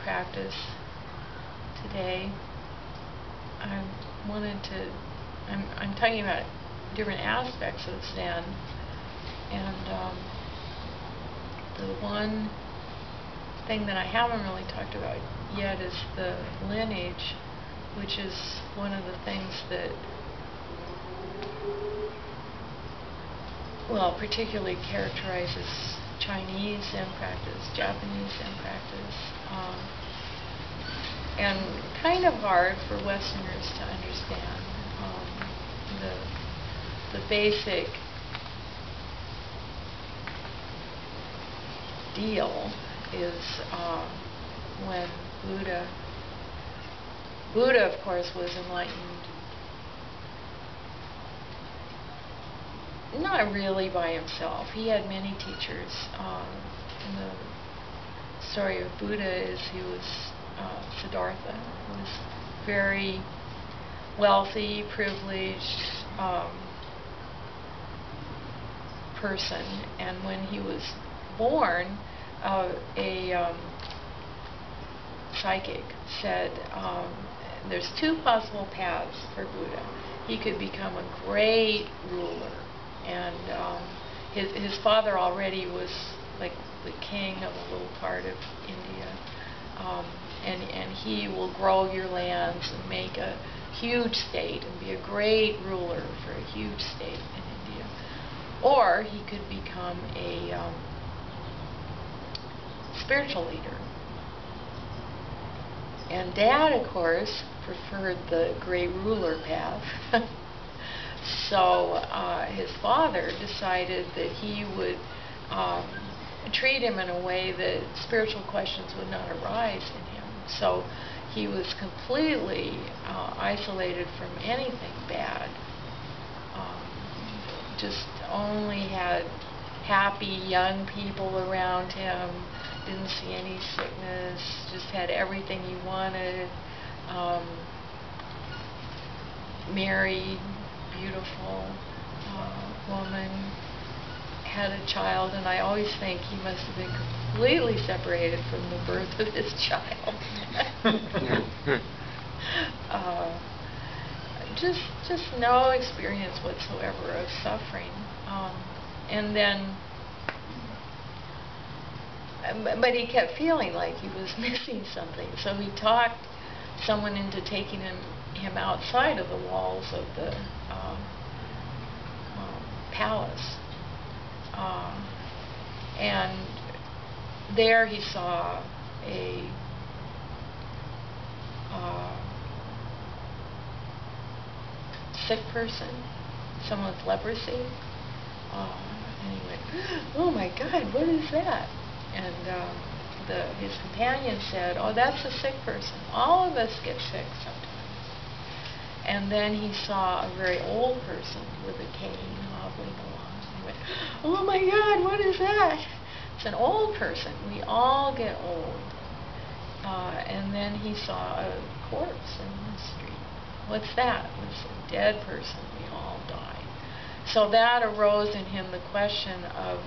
practice today. I'm talking about different aspects of Zen, and the one thing that I haven't really talked about yet is the lineage, which is one of the things that, well, particularly characterizes Chinese Zen practice, Japanese Zen practice, and kind of hard for Westerners to understand. The basic deal is when Buddha, of course, was enlightened not really by himself. He had many teachers. And the story of Buddha is he was Siddhartha, who was very wealthy, privileged person, and when he was born, a psychic said there's two possible paths for Buddha. He could become a great ruler, and his father already was like the king of a little part of India, and he will grow your lands and make a huge state and be a great ruler for a huge state in India. Or he could become a spiritual leader. And Dad, of course, preferred the great ruler path. So his father decided that he would treat him in a way that spiritual questions would not arise in him. So he was completely isolated from anything bad. Just only had happy young people around him, didn't see any sickness, just had everything he wanted. Married, beautiful woman, had a child, and I always think he must have been completely separated from the birth of his child. Just no experience whatsoever of suffering. And then, but he kept feeling like he was missing something. So he talked someone into taking him outside of the walls of the palace. And there he saw a sick person, someone with leprosy. And he went, "Oh my God, what is that?" And his companion said, "Oh, that's a sick person. All of us get sick sometimes." And then he saw a very old person with a cane hobbling along. He went, "Oh my God, what is that?" It's an old person. We all get old. And then he saw a corpse in the street. What's that? It's a dead person. We all die. So that arose in him the question of,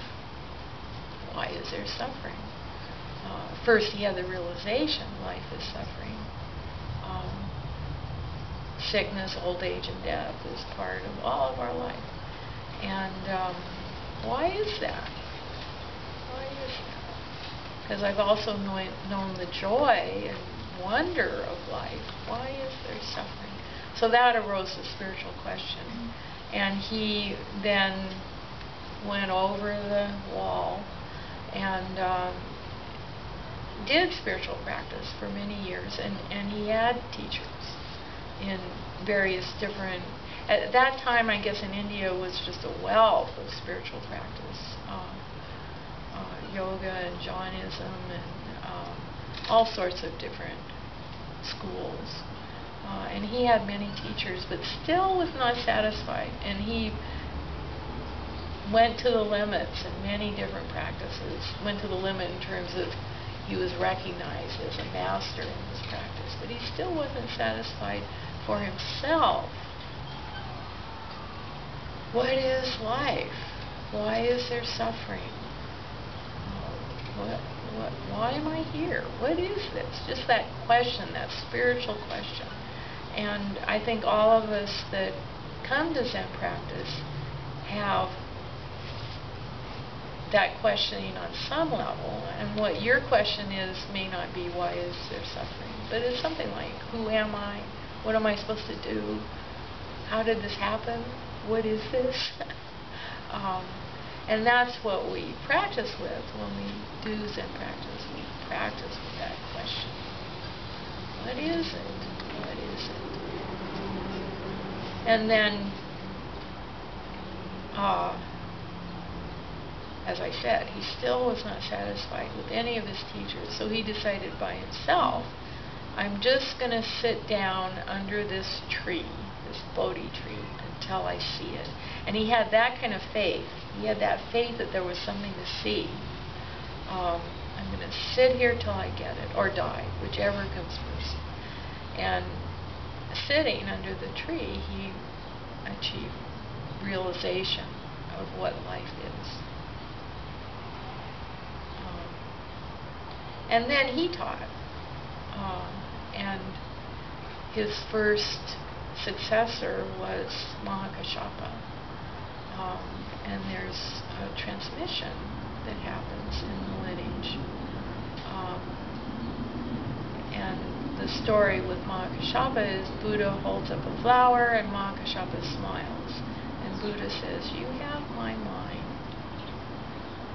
why is there suffering? First, he had the realization life is suffering. Sickness, old age, and death is part of all of our life. And why is that? Why is that? Because I've also known the joy and wonder of life. Why is there suffering? So that arose the spiritual question. And he then went over the wall and did spiritual practice for many years. And he had teachers in various different... At that time, I guess in India was just a wealth of spiritual practice. Yoga and Jainism and all sorts of different schools. And he had many teachers, but still was not satisfied. And he went to the limits in many different practices. Went to the limit in terms of he was recognized as a master in this practice, but he still wasn't satisfied for himself. What is life? Why is there suffering? Why am I here? What is this? Just that question, that spiritual question. And I think all of us that come to Zen practice have that questioning on some level, and what your question is may not be why is there suffering, but it's something like, who am I? What am I supposed to do? How did this happen? What is this? And that's what we practice with when we do Zen practice. We practice with that question. What is it? What is it? And then, as I said, he still was not satisfied with any of his teachers, so he decided by himself, I'm just going to sit down under this tree, this Bodhi tree, until I see it. And he had that kind of faith. He had that faith that there was something to see. I'm going to sit here till I get it, or die, whichever comes first. And sitting under the tree, he achieved realization of what life is. And then he taught. And his first successor was Mahakashapa. And there's a transmission that happens in the lineage. And the story with Mahakashapa is Buddha holds up a flower and Mahakashapa smiles. And Buddha says, you have my mind.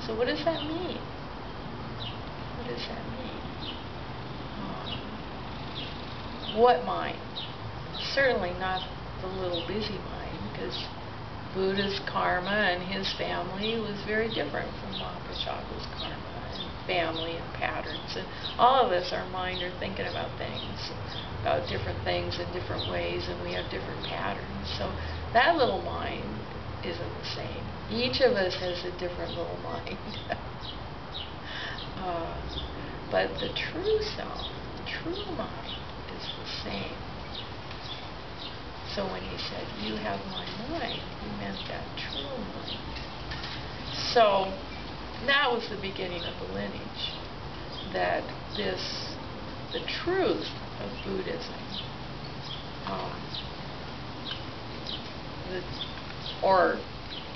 So what does that mean? What does that mean? What mind? Certainly not the little busy mind, because Buddha's karma and his family was very different from Mahakashapa's karma and family and patterns. And all of us, our mind, are thinking about different things in different ways, and we have different patterns. So that little mind isn't the same. Each of us has a different little mind. But the true self, the true mind, is the same. So when he said, you have my mind, he meant that true mind. So that was the beginning of the lineage, that the truth of Buddhism, or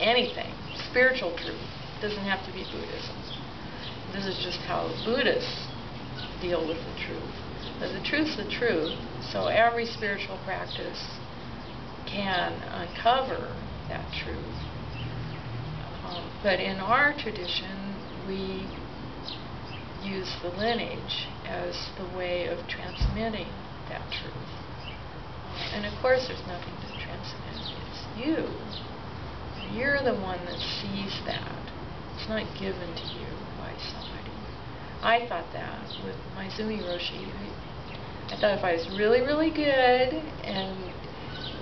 anything, spiritual truth, doesn't have to be Buddhism. This is just how Buddhists deal with the truth. But the truth's the truth, so every spiritual practice can uncover that truth. But in our tradition, we use the lineage as the way of transmitting that truth. And of course, there's nothing to transmit. It's you. You're the one that sees that. It's not given to you by somebody. I thought that with my Zumi Roshi. I thought if I was really, really good and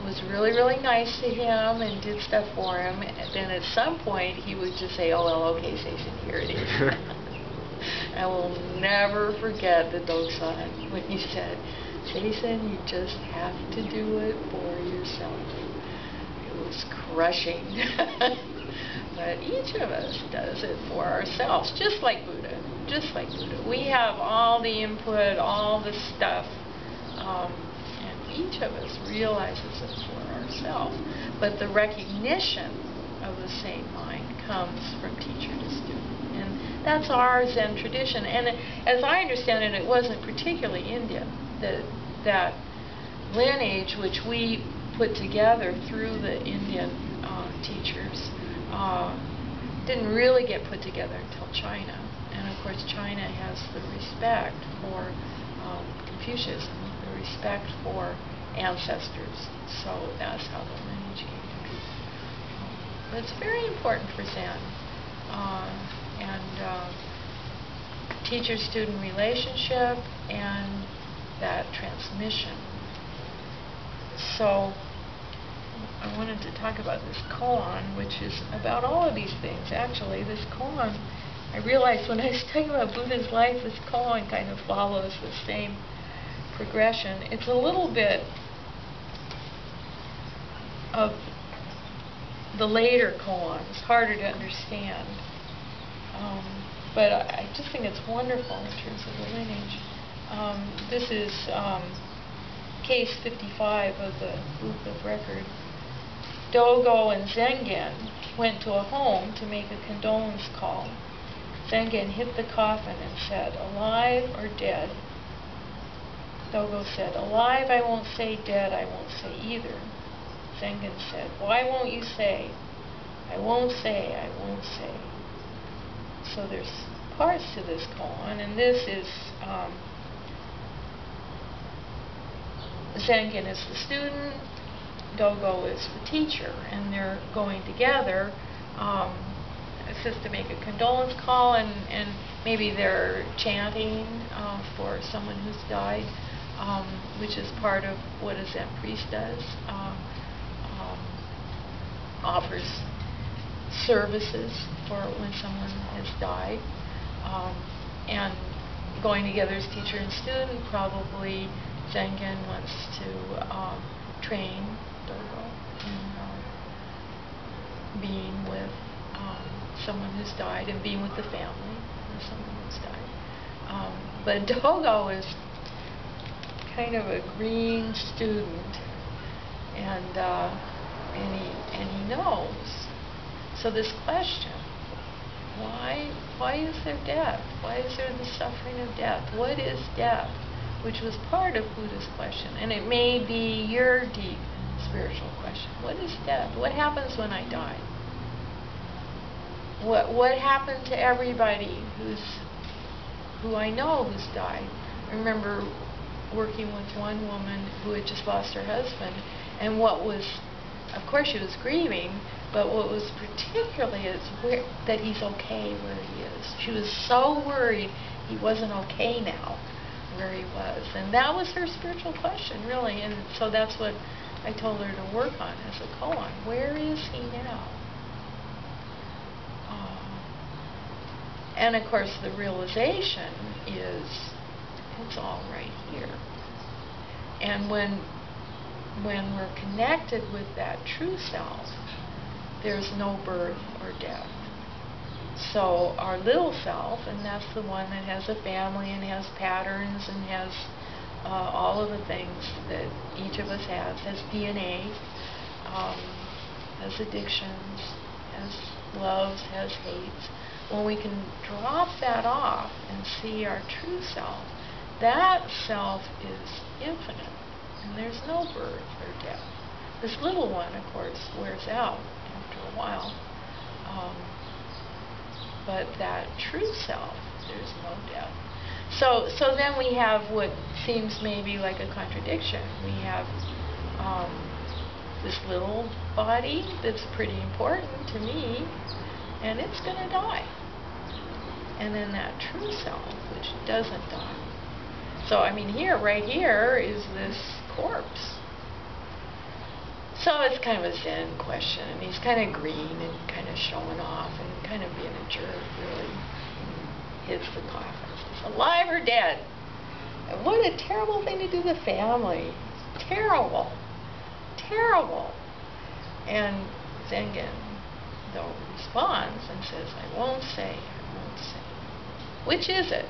was really, really nice to him and did stuff for him, then at some point he would just say, oh, well, okay, Seisen, here it is. I will never forget the Doksan when he said, Seisen, you just have to do it for yourself. It was crushing. But each of us does it for ourselves, just like Buddha. Just like Buddha. We have all the input, all the stuff, and each of us realizes it for ourselves. But the recognition of the same mind comes from teacher to student. And that's our Zen tradition. And as I understand it, it wasn't particularly Indian. That lineage, which we put together through the Indian teachers, didn't really get put together until China. And of course China has the respect for Confucianism, the respect for ancestors. So that's how the lineage came to be. But it's very important for Zen. Teacher-student relationship and that transmission. So I wanted to talk about this koan, which is about all of these things. Actually, this koan, I realized when I was talking about Buddha's life, this koan kind of follows the same progression. It's a little bit of the later koans, harder to understand. But I just think it's wonderful in terms of the lineage. This is case 55 of the book of record. Dogo and Zengen went to a home to make a condolence call. Zengen hit the coffin and said, "Alive or dead?" Dogo said, "Alive I won't say, dead I won't say either." Zengen said, "Why won't you say?" "I won't say, I won't say." So there's parts to this koan, and this is Zengen is the student, Dogo is the teacher, and they're going together. It's just to make a condolence call, and maybe they're chanting for someone who's died, which is part of what a Zen priest does. Offers services for when someone has died. And going together as teacher and student, probably Zengen wants to train Dogo in being with someone who's died and being with the family of someone who's died. But Dogo is kind of a green student, and he knows. So this question, why is there death? Why is there the suffering of death? What is death? Which was part of Buddha's question, and it may be your deep spiritual question. What is death? What happens when I die? What happened to everybody who I know who's died? I remember working with one woman who had just lost her husband, and of course she was grieving, but what was particularly is that he's okay where he is. She was so worried he wasn't okay now where he was, and that was her spiritual question, really. And so that's what I told her to work on as a koan. Where is he now? And of course the realization is it's all right here. And when we're connected with that true self, there's no birth or death. So our little self, and that's the one that has a family and has patterns and has all of the things that each of us has DNA, has addictions, has loves, has hates. When we can drop that off and see our true self, that self is infinite, and there's no birth or death. This little one, of course, wears out after a while, but that true self, there's no death. So then we have what seems maybe like a contradiction. We have this little body that's pretty important to me, and it's going to die. And then that true self, which doesn't die. So, I mean, right here is this corpse. So it's kind of a Zen question, and he's kind of green and kind of showing off and kind of being a jerk, really. He hits the coffin. Says, "Alive or dead?" And what a terrible thing to do to the family. Terrible. Terrible. And Zengen, though, responds and says, "I won't say, I won't say." Which is it?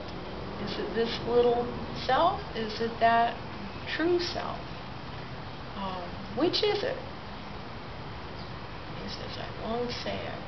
Is it this little self? Is it that true self? Which is it? He says, "I won't say, I